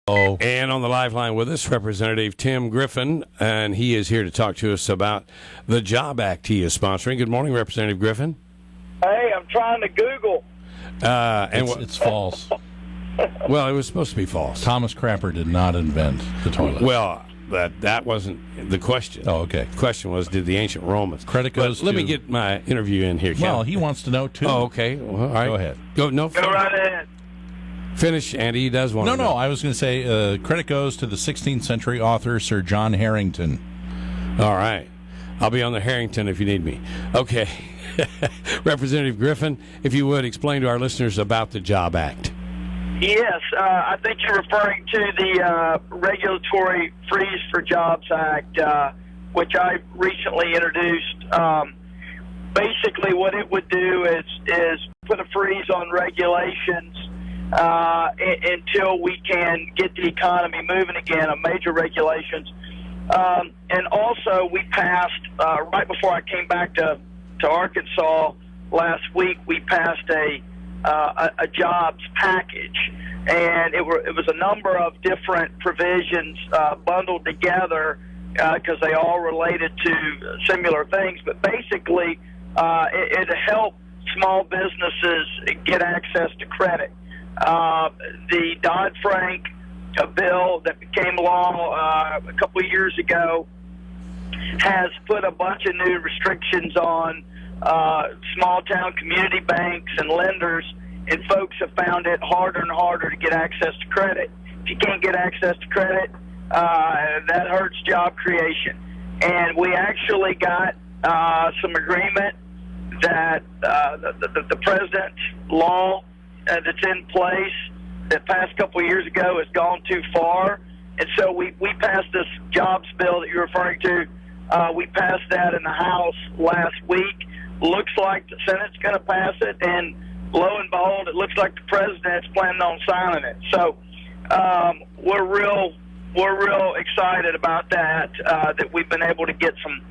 Oh. And on the live line with us, Representative Tim Griffin, and he is here to talk to us about the Job Act he is sponsoring. Good morning, Representative Griffin. Hey, I'm trying to Google. It's false. Well, it was supposed to be false. Thomas Crapper did not invent the toilet. Well, that wasn't the question. Oh, okay. The question was, did the ancient Romans? Credit goes Let to- me get my interview in here, Ken. Well, he wants to know, too. Oh, okay. Well, all right. Go ahead. Go right ahead. Finish, Andy. He does want to know. No, I was going to say credit goes to the 16th century author Sir John Harrington. All right. I'll be on the Harrington if you need me. Okay. Representative Griffin, if you would, explain to our listeners about the Job Act. Yes, I think you're referring to the Regulatory Freeze for Jobs Act, which I recently introduced. Basically, what it would do is put a freeze on regulations until we can get the economy moving again on major regulations. And also, we passed, right before I came back to Arkansas last week, we passed a jobs package, and it was a number of different provisions bundled together because they all related to similar things. But basically, it helped small businesses get access to credit. The Dodd-Frank bill that became law a couple of years ago has put a bunch of new restrictions on small town community banks and lenders, and folks have found it harder and harder to get access to credit. If you can't get access to credit, that hurts job creation. And we actually got some agreement that the president's law that's in place that passed a couple of years ago has gone too far. And so we passed this jobs bill that you're referring to. We passed that in the House last week. Looks like the Senate's going to pass it, and lo and behold, it looks like the president's planning on signing it. So we're real excited about that. That we've been able to get some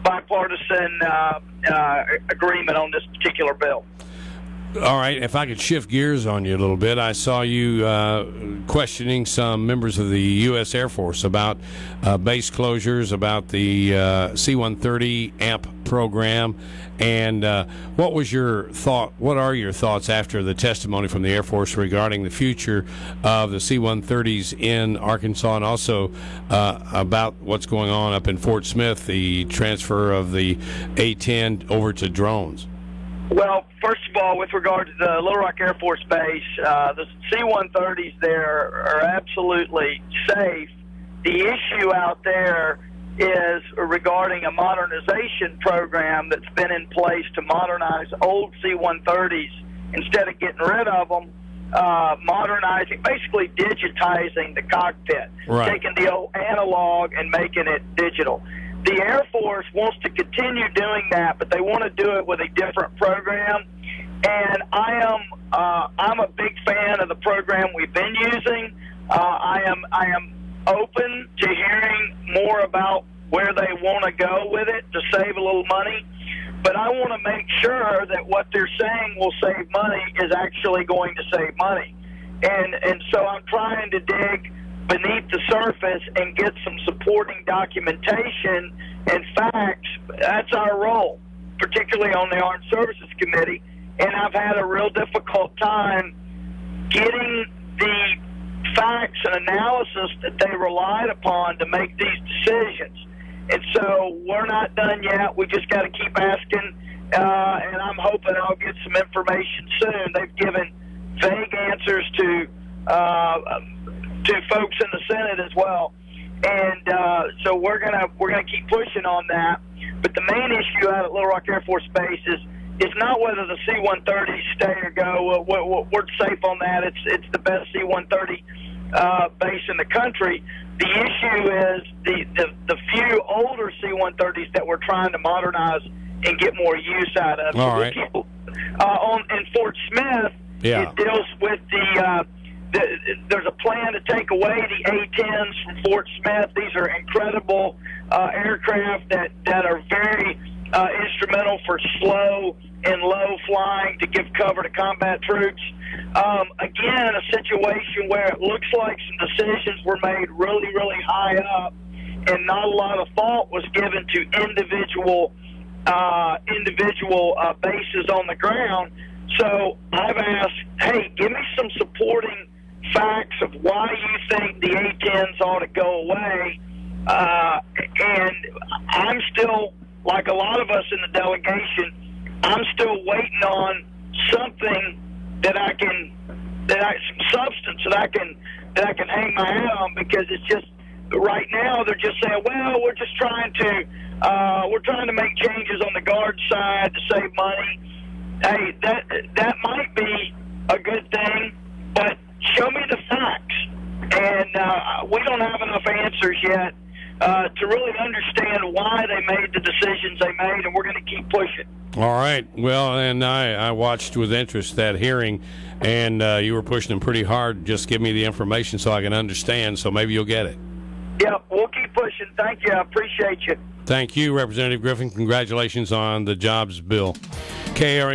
bipartisan agreement on this particular bill. All right, if I could shift gears on you a little bit, I saw you questioning some members of the U.S. Air Force about base closures, about the C-130 AMP program, and what was your thought? What are your thoughts after the testimony from the Air Force regarding the future of the C-130s in Arkansas, and also about what's going on up in Fort Smith, the transfer of the A-10 over to drones? Well, first of all, with regard to the Little Rock Air Force Base, the C-130s there are absolutely safe. The issue out there is regarding a modernization program that's been in place to modernize old C-130s instead of getting rid of them, modernizing, basically digitizing the cockpit, right. Taking the old analog and making it digital. The Air Force wants to continue doing that, but they want to do it with a different program. And I'm a big fan of the program we've been using. I am open to hearing more about where they want to go with it to save a little money. But I want to make sure that what they're saying will save money is actually going to save money. And so I'm trying to dig beneath the surface and get some supporting documentation and facts. That's our role, particularly on the Armed Services Committee. And I've had a real difficult time getting the facts and analysis that they relied upon to make these decisions. And so we're not done yet. We just got to keep asking, and I'm hoping I'll get some information soon. They've given vague answers to folks in the Senate as well, and so we're gonna keep pushing on that. But the main issue out at Little Rock Air Force Base is not whether the C-130s stay or go. We're safe on that. It's the best C-130 base in the country. The issue is the few older C-130s that we're trying to modernize and get more use out of. All right. In Fort Smith, yeah. It deals with there's a plan to take away the A-10s from Fort Smith. These are incredible aircraft that are very instrumental for slow in low flying to give cover to combat troops. Again, a situation where it looks like some decisions were made really, really high up, and not a lot of thought was given to individual bases on the ground. So I've asked, hey, give me some supporting facts of why you think the A-10s ought to go away. And I'm still, like a lot of us in the delegation, I'm still waiting on something some substance that I can hang my hat on, because it's just right now they're just saying, well, we're trying to make changes on the guard side to save money. Hey, that might be a good thing, but show me the facts. And we don't have enough answers yet to really understand why they made the decisions they made, and we're going to keep pushing. All right. Well, and I watched with interest that hearing, and you were pushing them pretty hard. Just give me the information so I can understand, so maybe you'll get it. Yep, we'll keep pushing. Thank you. I appreciate you. Thank you, Representative Griffin. Congratulations on the jobs bill. KARN